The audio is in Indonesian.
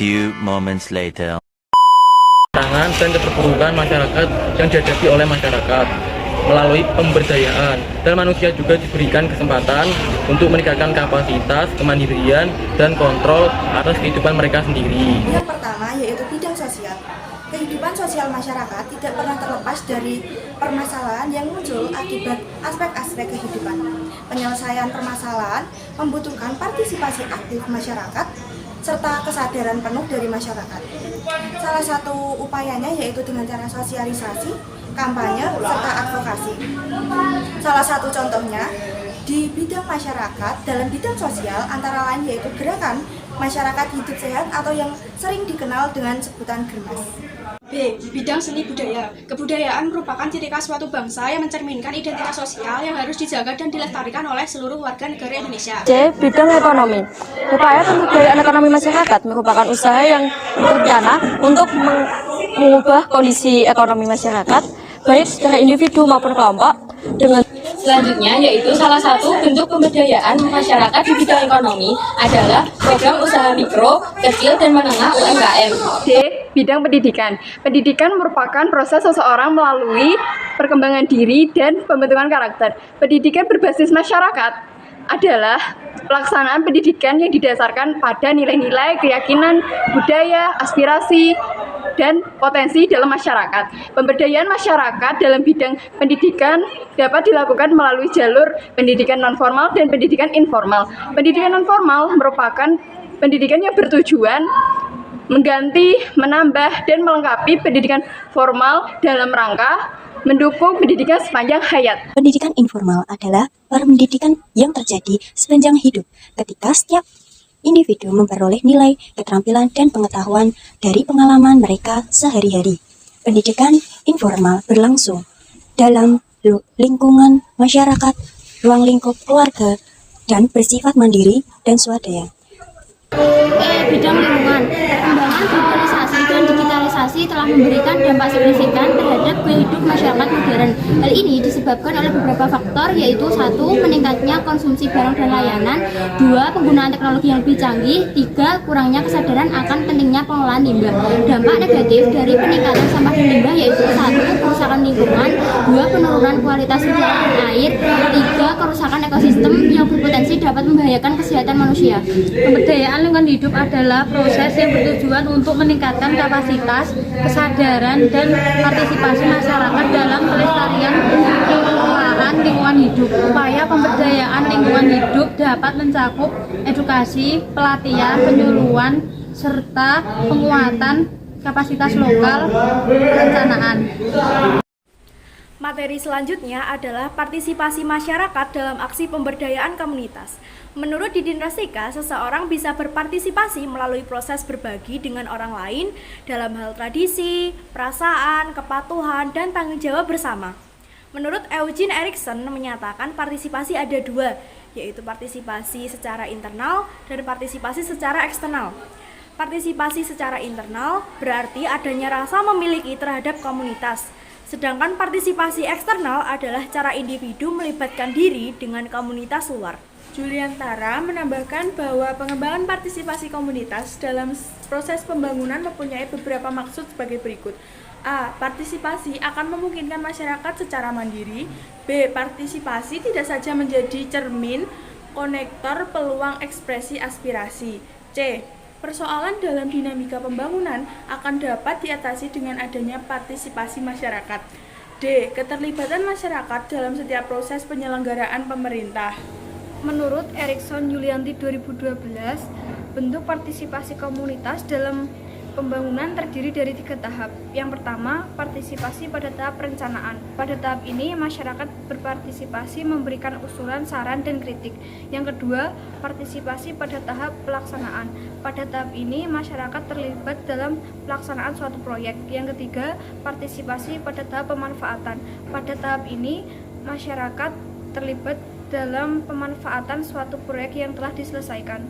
few moments later. Tantangan dan keterpurukan masyarakat yang dihadapi oleh masyarakat melalui pemberdayaan, dan manusia juga diberikan kesempatan untuk meningkatkan kapasitas, kemandirian, dan kontrol atas kehidupan mereka sendiri. Yang pertama yaitu bidang sosial. Kehidupan sosial masyarakat tidak pernah terlepas dari permasalahan yang muncul akibat aspek-aspek kehidupan. Penyelesaian permasalahan membutuhkan partisipasi aktif masyarakat serta kesadaran penuh dari masyarakat. Salah satu upayanya yaitu dengan cara sosialisasi, kampanye, serta advokasi. Salah satu contohnya di bidang masyarakat dalam bidang sosial antara lain yaitu gerakan masyarakat hidup sehat atau yang sering dikenal dengan sebutan GERMAS. B. Bidang seni budaya. Kebudayaan merupakan ciri khas suatu bangsa yang mencerminkan identitas sosial yang harus dijaga dan dilestarikan oleh seluruh warga negara Indonesia. C. Bidang ekonomi. Upaya pemberdayaan ekonomi masyarakat merupakan usaha yang berencana untuk mengubah kondisi ekonomi masyarakat, baik secara individu maupun kelompok. Dengan selanjutnya, yaitu salah satu bentuk pemberdayaan masyarakat di bidang ekonomi adalah program usaha mikro, kecil, dan menengah UMKM. D. Bidang pendidikan. Pendidikan merupakan proses seseorang melalui perkembangan diri dan pembentukan karakter. Pendidikan berbasis masyarakat adalah pelaksanaan pendidikan yang didasarkan pada nilai-nilai, keyakinan, budaya, aspirasi, dan potensi dalam masyarakat. Pemberdayaan masyarakat dalam bidang pendidikan dapat dilakukan melalui jalur pendidikan nonformal dan pendidikan informal. Pendidikan nonformal merupakan pendidikan yang bertujuan mengganti, menambah, dan melengkapi pendidikan formal dalam rangka mendukung pendidikan sepanjang hayat. Pendidikan informal adalah pendidikan yang terjadi sepanjang hidup ketika setiap individu memperoleh nilai, keterampilan, dan pengetahuan dari pengalaman mereka sehari-hari. Pendidikan informal berlangsung dalam lingkungan masyarakat, ruang lingkup keluarga, dan bersifat mandiri dan swadaya. Bidang lingkungan. Perkembangan globalisasi dan digitalisasi telah memberikan dampak signifikan terhadap gaya hidup masyarakat modern. Hal ini disebabkan oleh beberapa faktor, yaitu 1. Meningkatnya konsumsi barang dan layanan, 2. Penggunaan teknologi yang lebih canggih, 3. Kurangnya kesadaran akan pentingnya pengelolaan limbah. Dampak negatif dari peningkatan sampah dan limbah yaitu 1. Kerusakan lingkungan, 2. Penurunan kualitas saluran air, 3. Kerusakan ekosistem yang berpotensi dapat membahayakan kesehatan manusia. Pemberdayaan lingkungan hidup adalah proses yang bertujuan untuk meningkatkan kapasitas, kesadaran, dan partisipasi masyarakat dalam pelestarian pengelolaan lingkungan hidup. Upaya pemberdayaan lingkungan hidup dapat mencakup edukasi, pelatihan, penyuluhan, serta penguatan kapasitas lokal perencanaan. Materi selanjutnya adalah partisipasi masyarakat dalam aksi pemberdayaan komunitas. Menurut Didin Rastika, seseorang bisa berpartisipasi melalui proses berbagi dengan orang lain dalam hal tradisi, perasaan, kepatuhan, dan tanggung jawab bersama. Menurut Eugene Erikson menyatakan partisipasi ada dua, yaitu partisipasi secara internal dan partisipasi secara eksternal. Partisipasi secara internal berarti adanya rasa memiliki terhadap komunitas. Sedangkan partisipasi eksternal adalah cara individu melibatkan diri dengan komunitas luar. Juliantara menambahkan bahwa pengembangan partisipasi komunitas dalam proses pembangunan mempunyai beberapa maksud sebagai berikut. A. Partisipasi akan memungkinkan masyarakat secara mandiri. B. Partisipasi tidak saja menjadi cermin, konektor peluang ekspresi aspirasi. C. Persoalan dalam dinamika pembangunan akan dapat diatasi dengan adanya partisipasi masyarakat. D. Keterlibatan masyarakat dalam setiap proses penyelenggaraan pemerintah. Menurut Erikson Yulianti 2012, bentuk partisipasi komunitas dalam pembangunan terdiri dari 3 tahap. Yang pertama, partisipasi pada tahap perencanaan. Pada tahap ini, masyarakat berpartisipasi memberikan usulan, saran, dan kritik. Yang kedua, partisipasi pada tahap pelaksanaan. Pada tahap ini, masyarakat terlibat dalam pelaksanaan suatu proyek. Yang ketiga, partisipasi pada tahap pemanfaatan. Pada tahap ini, masyarakat terlibat dalam pemanfaatan suatu proyek yang telah diselesaikan.